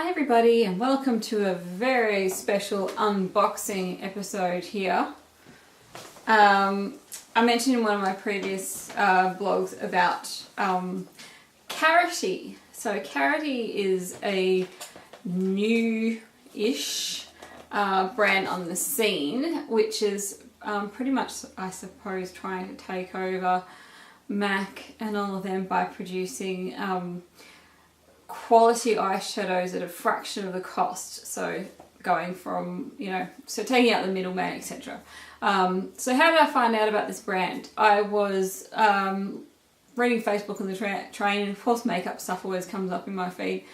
Hi everybody and welcome to a very special unboxing episode here. I mentioned in one of my previous blogs about Karity. So Karity is a new-ish brand on the scene, which is pretty much, I suppose, trying to take over MAC and all of them by producing quality eyeshadows at a fraction of the cost. So going from, so taking out the middleman, etc. So how did I find out about this brand? I was reading Facebook on the train, and of course makeup stuff always comes up in my feed.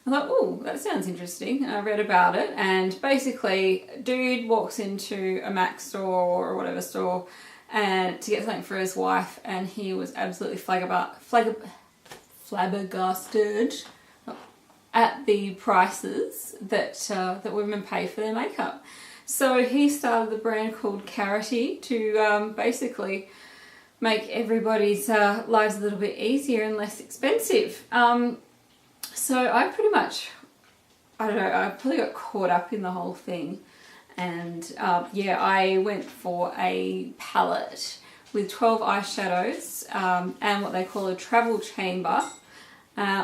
I thought, oh, that sounds interesting. And I read about it, and basically dude walks into a MAC store or whatever store and to get something for his wife, and he was absolutely flabbergasted at the prices that women pay for their makeup. So he started the brand called Karity to basically make everybody's lives a little bit easier and less expensive. So I pretty much, I don't know, I probably got caught up in the whole thing. And yeah, I went for a palette with 12 eyeshadows and what they call a travel chamber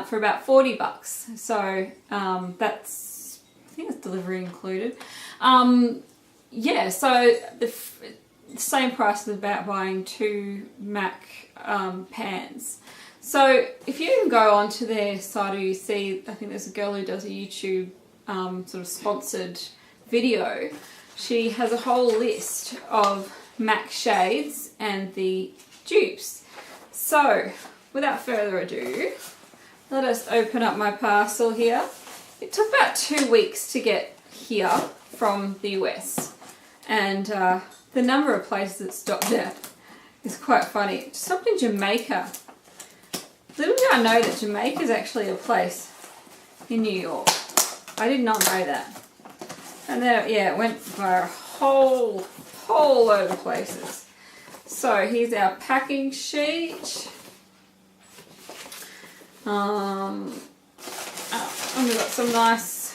for about $40. So that's, I think it's delivery included. Yeah, so the same price as about buying 2 MAC pans. So if you go onto their site, or you see, I think there's a girl who does a YouTube sort of sponsored video. She has a whole list of MAC shades and the dupes. So without further ado, let us open up my parcel here. It took about 2 weeks to get here from the US, and the number of places it stopped at is quite funny. It stopped in Jamaica. Little did I know that Jamaica is actually a place in New York. I did not know that. And then, yeah, it went for a whole load of places. So here's our packing sheet. And we've got some nice,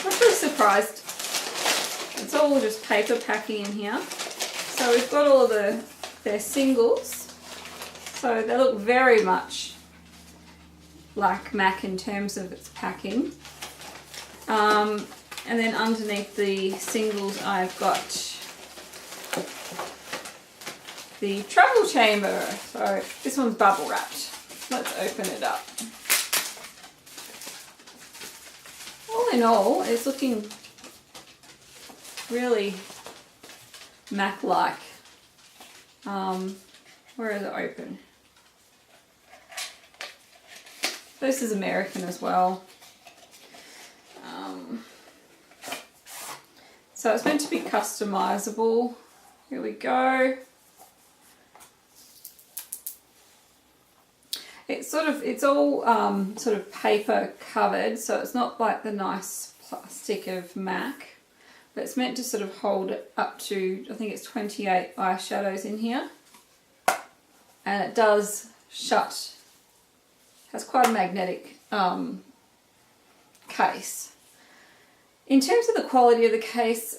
I'm pretty surprised. It's all just paper packing in here. So we've got all of their singles. So they look very much like MAC in terms of its packing. And then underneath the singles I've got the travel chamber. So this one's bubble wrapped. Let's open it up. All in all, it's looking really MAC-like. Where is it open? This is American as well. So it's meant to be customizable. Here we go. It's all sort of paper covered, so it's not like the nice plastic of MAC, but it's meant to sort of hold it up to, I think it's 28 eyeshadows in here. And it does shut, has quite a magnetic case. In terms of the quality of the case,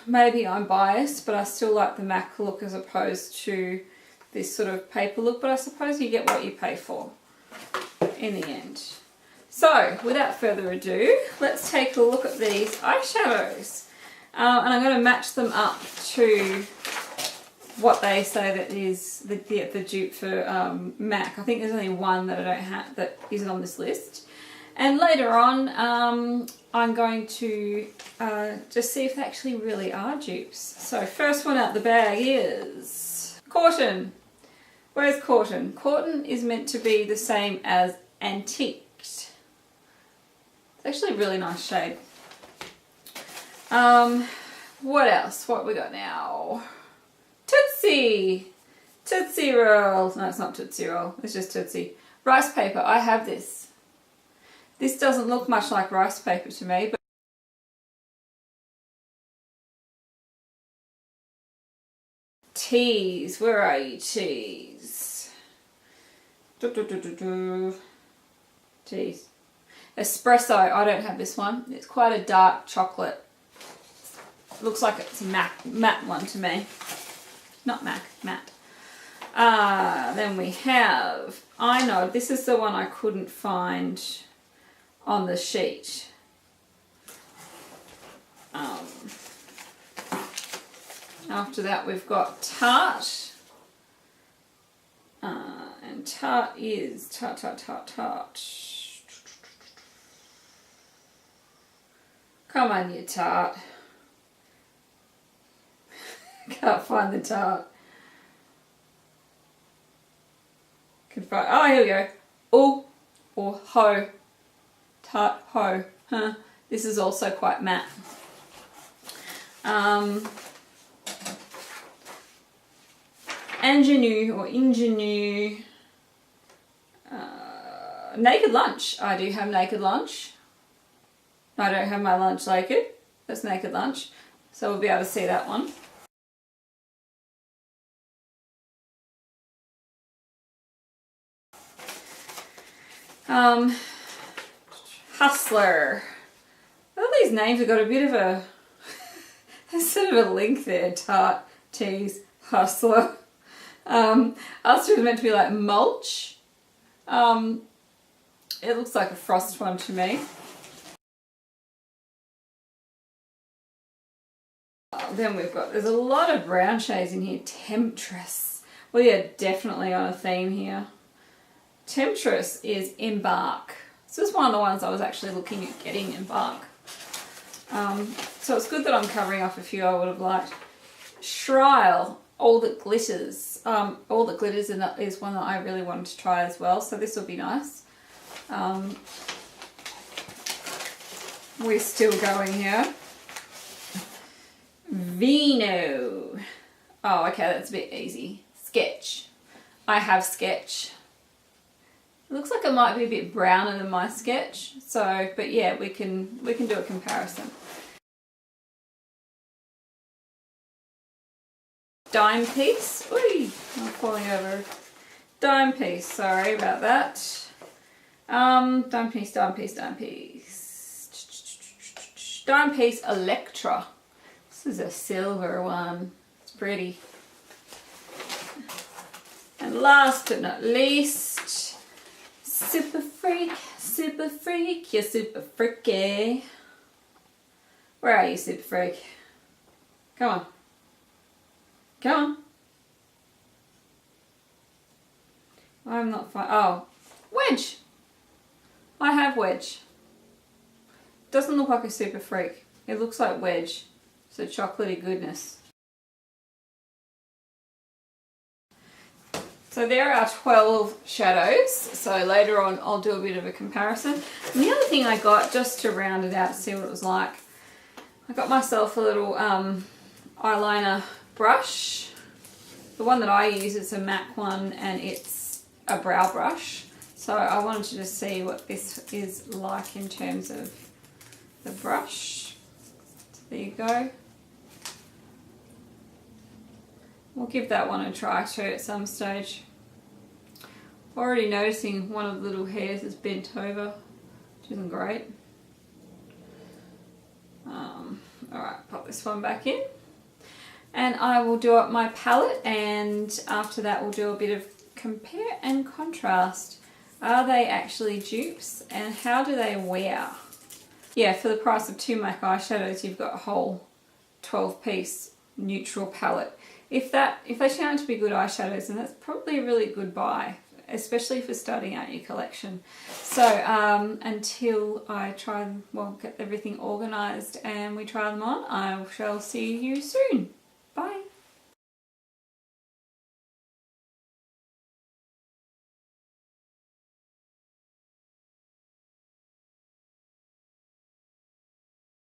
maybe I'm biased, but I still like the MAC look as opposed to this sort of paper look, but I suppose you get what you pay for in the end. So without further ado, let's take a look at these eyeshadows. And I'm going to match them up to what they say that is the dupe for MAC. I think there's only one that I don't have that isn't on this list. And later on, I'm going to just see if they actually really are dupes. So first one out the bag is Caution. Where's Caution? Caution is meant to be the same as Antiqued. It's actually a really nice shade. What else? What we got now? Tootsie! Tootsie Rolls. No, it's not Tootsie Roll. It's just Tootsie. Rice paper. I have this. This doesn't look much like rice paper to me, but teas. Where are you, teas? Teas. Espresso, I don't have this one. It's quite a dark chocolate. It looks like it's a matte one to me. Not matte. Then we have, I know, this is the one I couldn't find on the sheet. After that we've got Tarte. And Tarte is Tarte. Come on, you Tarte. Can't find the Tarte. Oh, here we go. Oh, or Ho. Tarte Ho. Huh. This is also quite matte. Ingenue or Ingenue. Naked Lunch. I do have Naked Lunch. I don't have my lunch naked. That's Naked Lunch. So we'll be able to see that one. Hustler. All these names have got a bit of a there's sort of a link there. Tarte, Tease, Hustler. Hustler is meant to be like mulch. It looks like a frost one to me. Then we've got, there's a lot of brown shades in here. Temptress. We are definitely on a theme here. Temptress is Embark. This is one of the ones I was actually looking at getting, Embark. So it's good that I'm covering off a few I would have liked. Shryle, All That Glitters. All That Glitters is one that I really wanted to try as well, so this will be nice. We're still going here. Vino. Oh, okay, that's a bit easy. Sketch. I have Sketch. It looks like it might be a bit browner than my Sketch. So, but yeah, we can do a comparison. Dime Piece. Ooh, I'm falling over. Dime Piece. Sorry about that. Dime Piece. Dime Piece Electra. This is a silver one. It's pretty. And last but not least, Super Freak. You're super freaky. Where are you, Super Freak? Come on. Come on. I'm not fine. Oh, Wedge. I have Wedge. Doesn't look like a Super Freak. It looks like Wedge. So chocolatey goodness. So there are 12 shadows. So later on I'll do a bit of a comparison. And the other thing I got, just to round it out to see what it was like, I got myself a little eyeliner brush. The one that I use is a MAC one and it's a brow brush. So I wanted to just see what this is like in terms of the brush. So there you go. We'll give that one a try too at some stage. Already noticing one of the little hairs is bent over, which isn't great. Alright, pop this one back in. And I will do up my palette, and after that we'll do a bit of compare and contrast. Are they actually dupes and how do they wear? Yeah, for the price of 2 MAC eyeshadows you've got a whole 12-piece neutral palette. If they turn out to be good eyeshadows, then that's probably a really good buy, especially for starting out your collection. So until I try and get everything organised and we try them on, I shall see you soon.